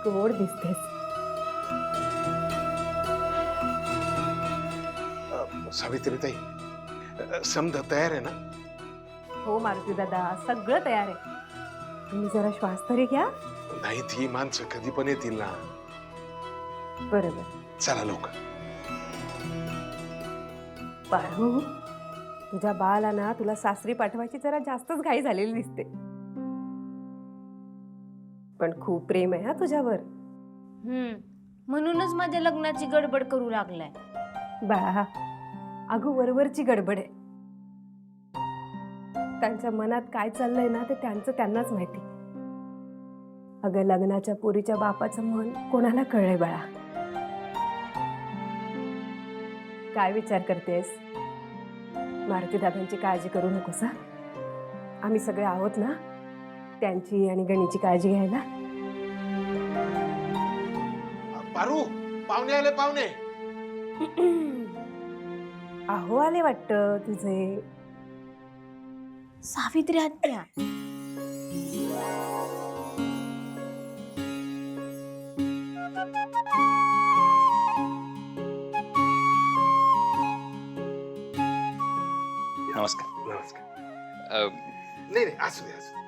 गोड दिसतेस. सावित्रीताई, समजा तयार आहे ना? हो मारुती दादा, सगळं तयार आहे. तुम्ही जरा श्वास तरी घ्या. नाही, ती माणसं कधी पण येतील ना. बरोबर. चला लवकर. पारू, तुझ्या बाळाला ना तुला सासरी पाठवायची जरा जास्तच घाई झालेली दिसते. पण खूप प्रेम आहे हा तुझ्यावर. म्हणूनच माझ्या लग्नाची गडबड करू लागलाय. बाळा, अगं वरवरची गडबड आहे. त्यांच्या मनात काय चाललंय ना ते त्यांनाच माहिती. अगं लग्नाच्या पोरीच्या बापाचं मन कोणाला कळलंय बाळा? काय विचार करतेस? मारुती दादांची काळजी करू नकोस हा. आम्ही सगळे आहोत ना त्यांची आणि गणीची काळजी घ्यायला. पारू, पाहुणे आले, पाहुणे. अहो आले वाटतं तुझे. सावित्री आत्या. नमस्कार. नमस्कार. अ, नाही नाही, असू दे, असू दे.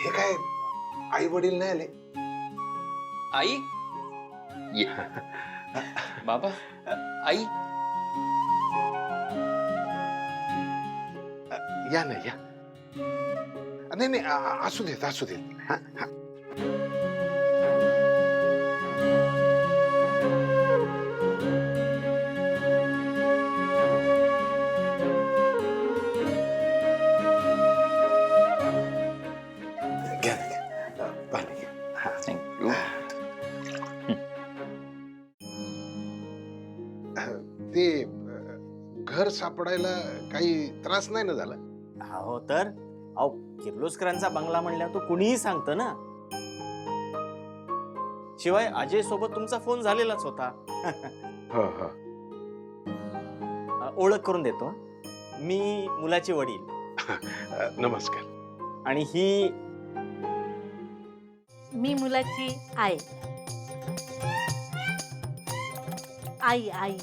हे काय, आई वडील नाही आले? आई ये. बाबा, आई. या ना, या. नाही नाही, असू देत, असू देत. हा, हा. घ्या ना, घ्या. पाणी घ्या. हा. थँक्यू. ते घर सापडायला काही त्रास नाही ना झाला? हो तर अहो, किर्लोस्करांचा बंगला म्हणल्यावर तो कुणीही सांगतं ना. शिवाय अजय सोबत तुमचा फोन झालेलाच होता. हो हो. ओळख करून देतो. मी मुलाचे वडील. नमस्कार. आणि ही मी मुलाची आई. आई आई.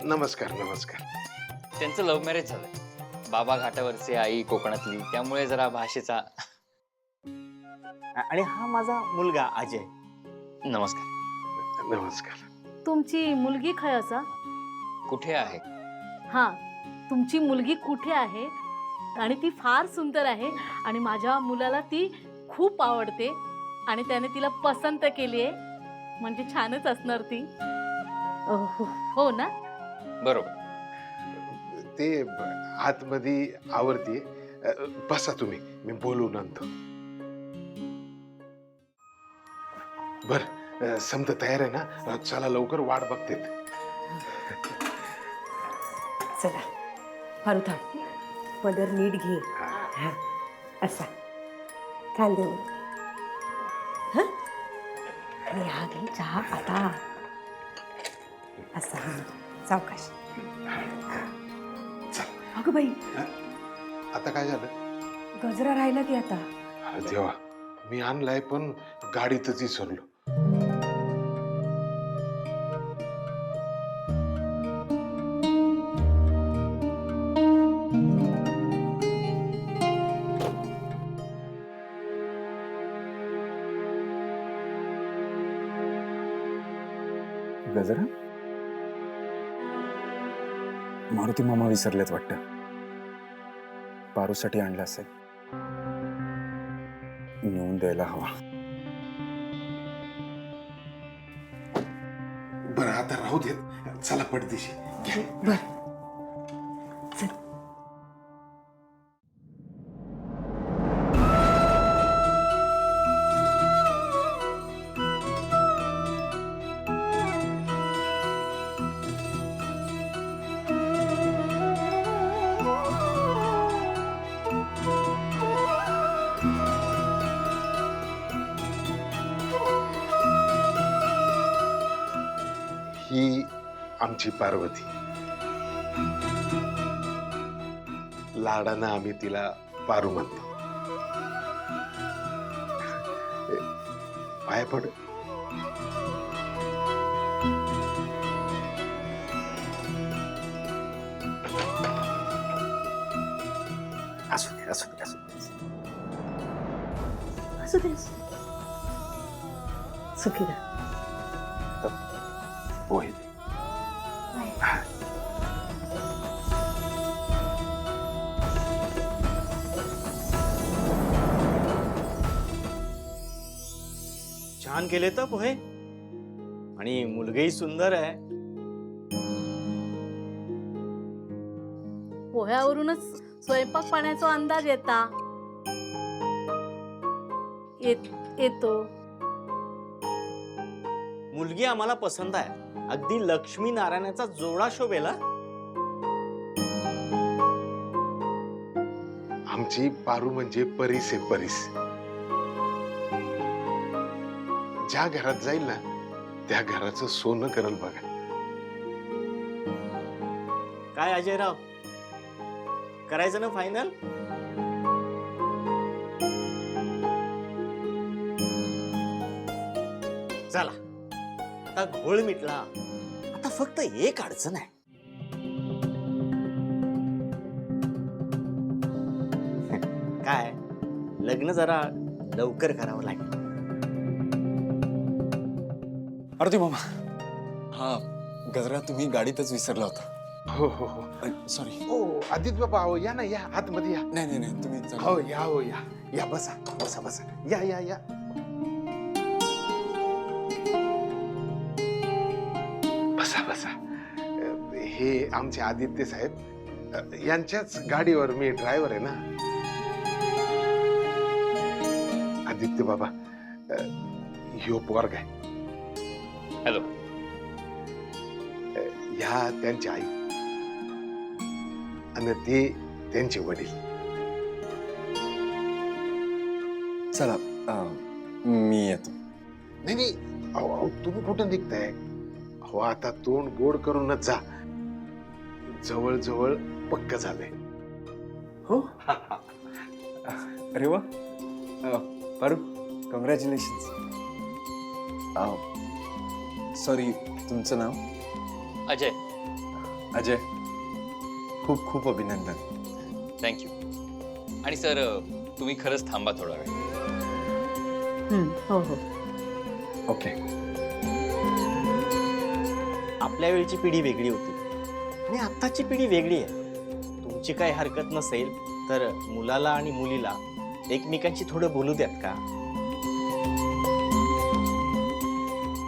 नमस्कार, नमस्कार. त्यांचं लव्ह मॅरेज झालंय. बाबा घाटावरचे, आई कोकणातली, त्यामुळे जरा भाषेचा. आणि हा माझा मुलगा अजय. नमस्कार. नमस्कार. तुमची मुलगी खय असा? कुठे आहे? हा, तुमची मुलगी कुठे आहे? आणि ती फार सुंदर आहे आणि माझ्या मुलाला ती खूप आवडते आणि त्याने तिला पसंत केली आहे. म्हणजे छानच असणार ती. हो ना? बरोबर. ते आतमध्ये आवडतीये. बसा तुम्ही, मी बोलून आणतो. बर, समजा तयार आहे ना? चला लवकर, वाट बघते. चला फारू थांब. पदर नीट घे. हा, असा खांदे वर. हा, आणि हा घे चहा आता. असा सावकाश. अगं बाई, आता काय झालं? गजरा राहिला की आता. अरे देवा, मी आणलाय पण गाडीतच विसरलो. गजरा? मारुती मामा विसरलेत वाटतं. पारूसाठी आणला असेल. नेऊन द्यायला हवा. बरं, आता राहू देत. चला पडदिशी घ्या. बर चल. ही आमची पार्वती. लाडानं आम्ही तिला पारू म्हणतो. पाया पड. असू दे असू दे असू दे. असू दे सुखी राहा. पोहे दे. छान केले तर पोहे आणि मुलगीही सुंदर आहे. पोह्यावरूनच स्वयंपाक पाण्याचा अंदाज येतो. मुलगी आम्हाला पसंत आहे. अगदी लक्ष्मी नारायणाचा जोडा शोभेला. आमची पारू म्हणजे परीस आहे परीस. ज्या घरात जाईल ना त्या घराचं सोनं करल बघा. काय अजयराव, करायचं ना फायनल? चला, आता घोळ मिटला. आता फक्त एक अडचण आहे. काय, लग्न जरा लवकर करावं लागेल. मारुती मामा, हा गजरा तुम्ही गाडीतच विसरला होता. हो हो हो. सॉरी. हो आदित्य बाबा, हो या ना, या आतमध्ये या. नाही नाही तुम्ही चला. हो या, हो या या. बसा बसा बसा. या या या. बसा बसा. हे आमचे आदित्य साहेब, यांच्याच गाडीवर मी ड्रायव्हर आहे ना. आदित्य बाबा, ह्यो पोरग आहे. हॅलो. ह्या त्यांची आई आणि ते त्यांचे वडील. चला मी येतो. नाही नाही, अहो अहो, तुम्ही कुठं निघताय? अहो आता तोंड गोड करूनच जा. जवळ जवळ पक्क झालंय. हो. अरे वा. पारू, कॉंग्रॅच्युलेशन्स. सॉरी, तुमचं नाव? अजय. अजय, खूप खूप अभिनंदन. थँक्यू. आणि सर, तुम्ही खरंच थांबा थोडा वेळ. हो हो. ओके. आपल्या वेळची पिढी वेगळी होती आणि आत्ताची पिढी वेगळी आहे. तुमची काही हरकत नसेल तर मुलाला आणि मुलीला एकमेकांशी थोडं बोलू द्यात का?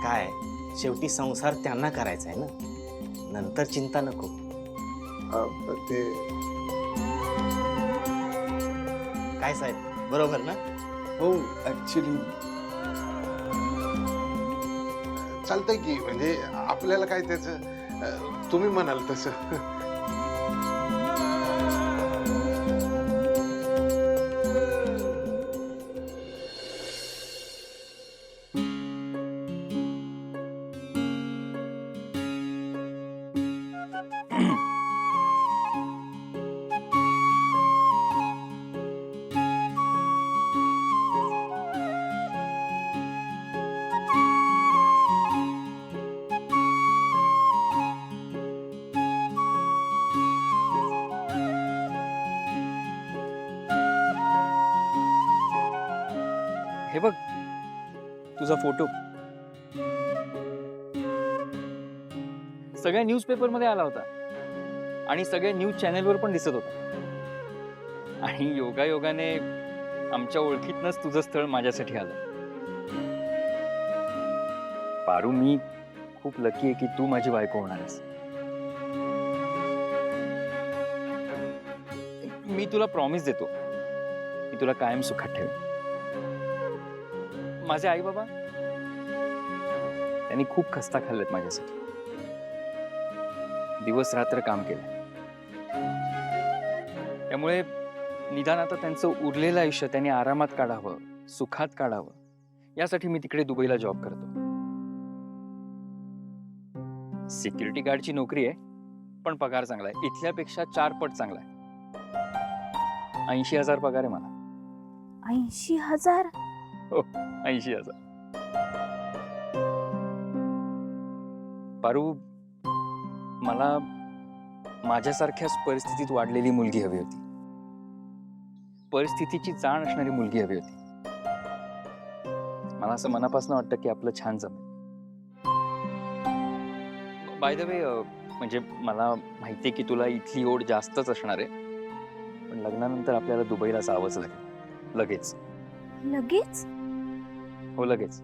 काय, शेवटी संसार त्यांना करायचा आहे ना. नंतर चिंता नको. ते काय साहेब, बरोबर ना? हो, ऍक्च्युली चालतंय की, म्हणजे आपल्याला काय त्याचं, तुम्ही म्हणाल तसं. हे बघ, तुझा फोटो सगळ्या न्यूजपेपर मध्ये आला होता आणि सगळ्या न्यूज चॅनेलवर पण दिसत होता. आणि योगायोगाने आमच्या ओळखीतनंच तुझं स्थळ माझ्यासाठी आलं. पारू, मी खूप लकी आहे की तू माझी बायको होणार आहेस. मी तुला प्रॉमिस देतो, मी तुला कायम सुखात ठेवेन. माझे आई बाबा, त्यांनी खूप खस्ता खाल्लेत माझ्यासाठी. दिवस रात्र काम केलं. त्यामुळे निदान आता त्यांचं उरलेलं आयुष्य त्यांनी आरामात काढावं, सुखात काढावं, यासाठी मी तिकडे दुबईला जॉब करतो. सिक्युरिटी गार्डची नोकरी आहे, पण पगार चांगला आहे. इथल्यापेक्षा 4 पट चांगला आहे. 80,000 पगार आहे मला. 80,000? हो, 80,000. पारू, मला माझ्यासारख्याच परिस्थितीत वाढलेली मुलगी हवी होती. परिस्थितीची जाण असणारी मुलगी हवी होती. मला असं मनापासून वाटतं की आपलं छान जमेल. बाय द वे, म्हणजे मला माहिती आहे की तुला इथली ओढ जास्तच असणार आहे, पण लग्नानंतर आपल्याला दुबईला जावंच लागेल. लगेच. लगेच? हो, लगेच.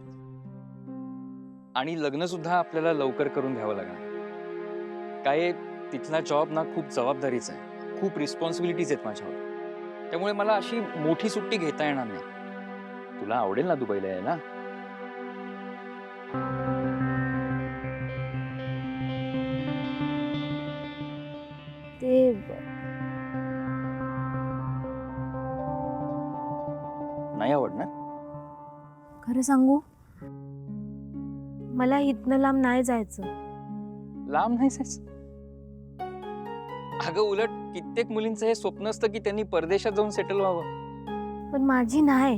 आणि लग्न सुद्धा आपल्याला लवकर करून घ्यावं लागणार. काय, तिथला जॉब ना खूप जबाबदारीचा आहे, खूप रिस्पॉन्सिबिलिटीज आहेत माझ्यावर. त्यामुळे मला अशी मोठी सुट्टी घेता येणार नाही. तुला आवडेल ना दुबईला यायला? ते नाही आवडणार? खरं सांगू, मला इथनं लांब नाही जायचं. लांब नाही जायचं? अगं, उलट कित्येक मुलींचं हे स्वप्न असतं की त्यांनी परदेशात जाऊन सेटल व्हावं. पण माझी नाही.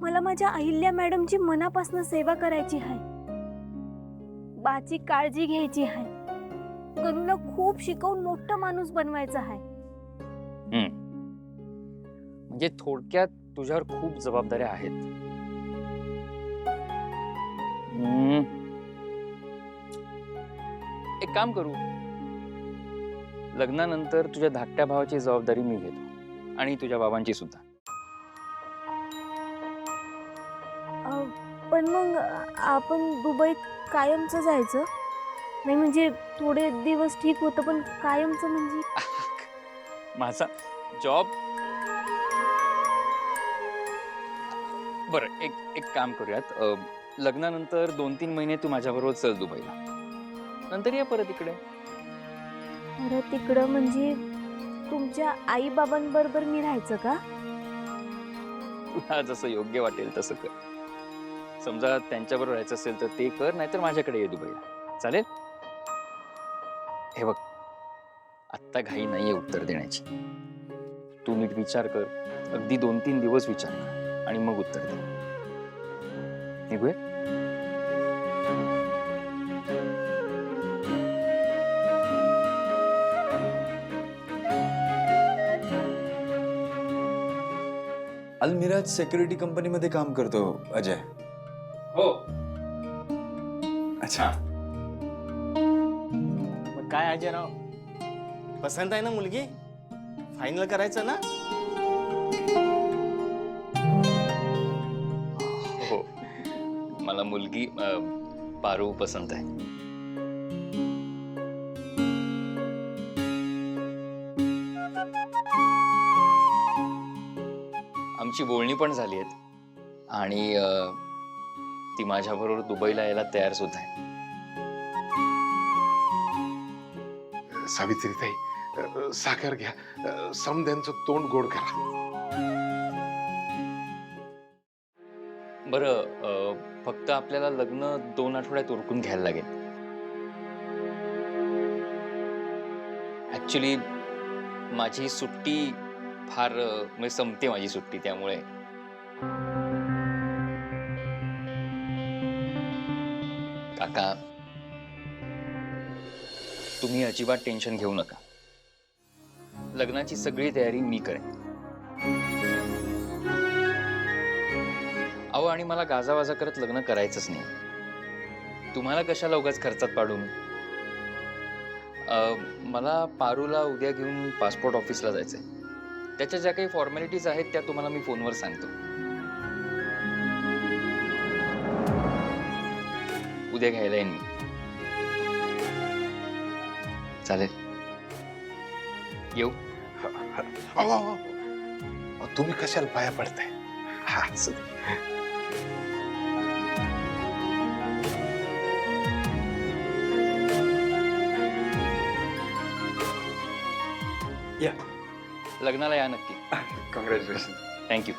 मला माझ्या अहिल्या मॅडमची मनापासून सेवा करायची आहे. बाची काळजी घ्यायची आहे. गणूला खूप शिकवून मोठा माणूस बनवायचा आहे. म्हणजे थोडक्यात तुझ्यावर खूप जबाबदाऱ्या आहेत. एक काम करू, लग्नानंतर तुझ्या धाकट्या भावाची जबाबदारी मी घेतो आणि तुझ्या बाबांची सुद्धा. पण मग आपण दुबईत कायमचं जायचं नाही? म्हणजे थोडे दिवस ठीक होतं, पण कायमचं म्हणजे? माझा जॉब. बरं, एक काम करूयात. लग्नानंतर 2-3 महिने तू माझ्याबरोबर चल दुबईला, नंतर ये परत इकडे. परत तिकडं म्हणजे तुमच्या आई बाबांबरोबर मी राहायचं का? तुला जसं योग्य वाटेल तसं कर. समजा त्यांच्याबरोबर राहायचं असेल तर ते कर, नाहीतर माझ्याकडे ये दुबईला. चालेल? हे बघ, आत्ता घाई नाहीये उत्तर देण्याची. तू नीट विचार कर, अगदी 2-3 दिवस विचार कर आणि मग उत्तर दे. निघूया? अलमिराज सिक्युरिटी कंपनीमध्ये काम करतो अजय. हो. अच्छा. मग काय अजयराव, पसंत आहे ना मुलगी? फायनल करायचं ना? हो, मला मुलगी पारू पसंत आहे. आमची बोलणी पण झाली आहेत आणि ती माझ्याबरोबर दुबईला यायला तयार सुद्धा आहे. सावित्रीताई, साखर घ्या. समद्यांचं तोंड गोड करा. बरं, फक्त आपल्याला लग्न 2 आठवड्यात उरकून घ्यायला लागेल. ऍक्च्युली माझी सुट्टी फार म्हणजे संपते माझी सुट्टी, त्यामुळे काका, तुम्ही अजिबात टेन्शन घेऊ नका. लग्नाची सगळी तयारी मी करेन. अहो, आणि मला गाजावाजा करत लग्न करायचंच नाही. तुम्हाला कशाला उगाच खर्चात पाडू मी. मला पारूला उद्या घेऊन पासपोर्ट ऑफिसला जायचंय. त्याच्या ज्या काही फॉर्मॅलिटीज आहेत त्या तुम्हाला मी फोनवर सांगतो. उद्या घ्यायला येईन मी. चालेल? येऊ? तुम्ही कशाला पाया पडताय? हा, या. लग्नाला या नक्की. कॉंग्रॅच्युलेशन. थँक्यू.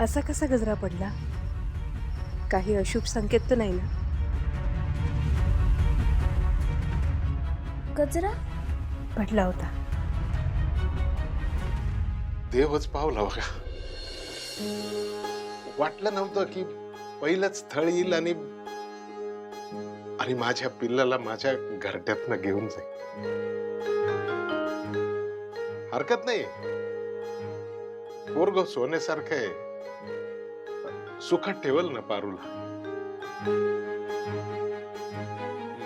असा कसा गजरा पडला? काही अशुभ संकेत तर नाही ना? गजरा पडला होता. देवच पावला बघा. वाटलं नव्हतं की पहिलंच स्थळ येईल आणि आणि माझ्या पिल्लाला माझ्या घरट्यातनं घेऊन जाईल. हरकत नाही, पोरग सोन्यासारखं आहे. सुखात ठेवल ना पारूला.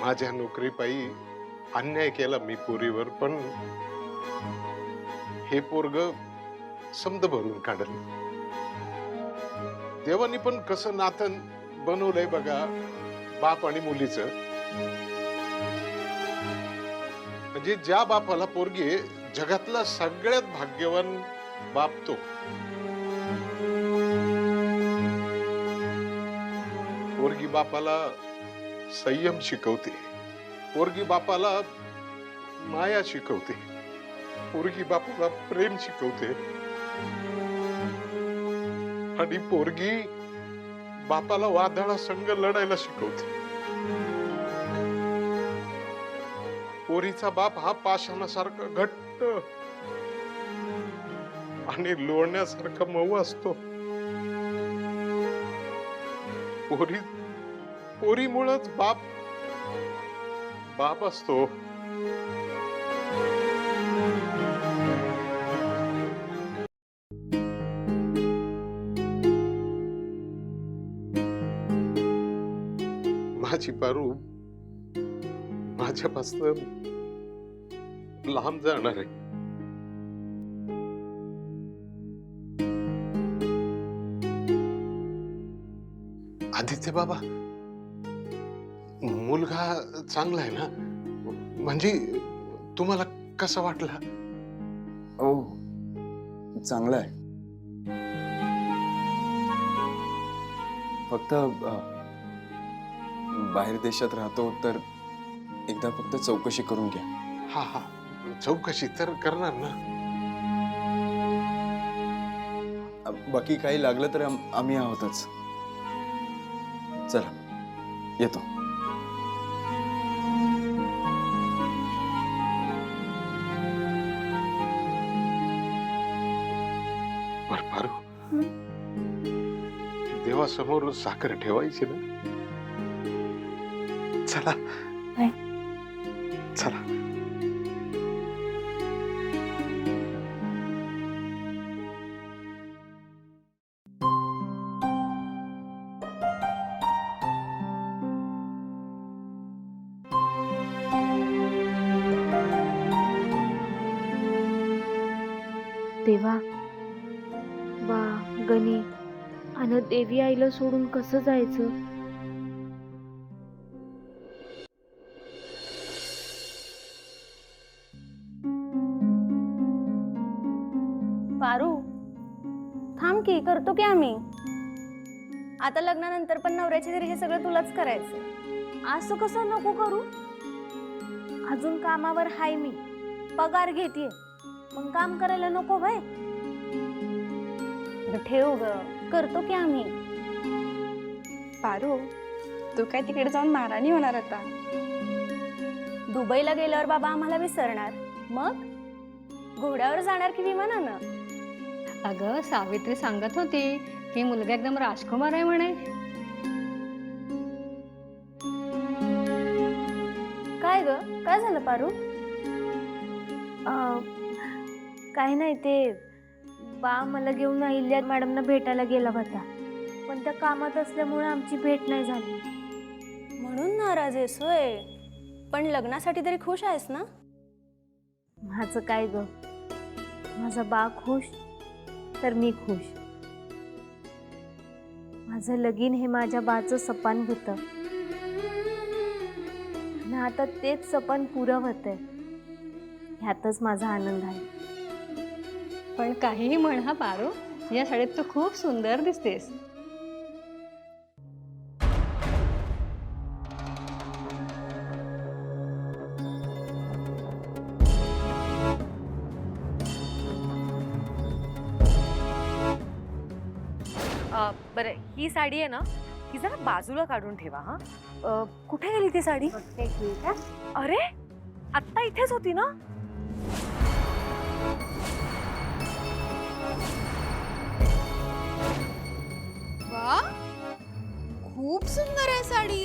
माझ्या नोकरीपायी अन्याय केला मी पोरीवर, पण हे पोरग समद भरून काढल. देवानी पण कसं नातं बनवलंय बघा, बाप आणि मुलीचं. म्हणजे ज्या बापाला पोरगी आहे, जगातला सगळ्यात भाग्यवान बाप तो. पोरगी बापाला संयम शिकवते, पोरगी बापाला माया शिकवते, पोरगी बापाला प्रेम शिकवते, आणि पोरगी बापाला वादळा संग लढायला शिकवते. पोरीचा बाप हा पाषाणासारखा घट्ट आणि लोण्यासारखा मऊ असतो. पोरीमुळेच बाप बाप असतो. माझी पारू माझ्यापासून लांब जाणार आहे. आदित्य बाबा, मुलगा चांगला आहे ना? म्हणजे तुम्हाला कसं वाटला? ओ चांगला आहे. फक्त बाहेर देशात राहतो तर एकदा फक्त चौकशी करून घ्या. हा हा, चौकशी तर करणार ना. बाकी काही लागलं तर आम्ही आहोतच. चला येतो. बर पारू, देवासमोर साखर ठेवायची ना. चला चला. देवा, बा गणी आणि देवी आईला सोडून कसं जायचं? पारू, थांब की, करतो की आम्ही. आता लग्नानंतर पण नवऱ्याच्या घरी हे सगळं तुलाच करायचं. असं कसं नको करू? अजून कामावर हाय मी, पगार घेतीये, मग काम करायला नको व्हय? ठेव ग, करतो की आम्ही. पारू, तू काय तिकडे जाऊन महाराणी होणार आता? दुबईला गेल्यावर बाबा आम्हाला विसरणार, मग घोड्यावर जाणार की विमानानं? अगं, सावित्री सांगत होती की मुलगा एकदम राजकुमार आहे म्हणे. काय ग, काय झालं पारू? काय नाही, ते बा मला घेऊन अहिल्या मॅडमना भेटायला गेला होता, पण त्या कामात असल्यामुळे आमची भेट नाही झाली. म्हणून नाराज आहेस होय? पण लग्नासाठी तरी खुश आहेस ना? माझं काय ग, माझा बा खुश तर मी खुश. माझं लगीन हे माझ्या बाचं सपान होतं, आणि आता तेच सपान पुरं होतंय. ह्यातच माझा आनंद आहे. पण काहीही म्हण हा पारू, या साडीत तू खूप सुंदर दिसतेस. बरं ही साडी आहे ना, ही जरा बाजूला काढून ठेवा हा. कुठे गेली ती साडी? अरे आत्ता इथेच होती ना. वा, खूप सुंदर आहे साडी.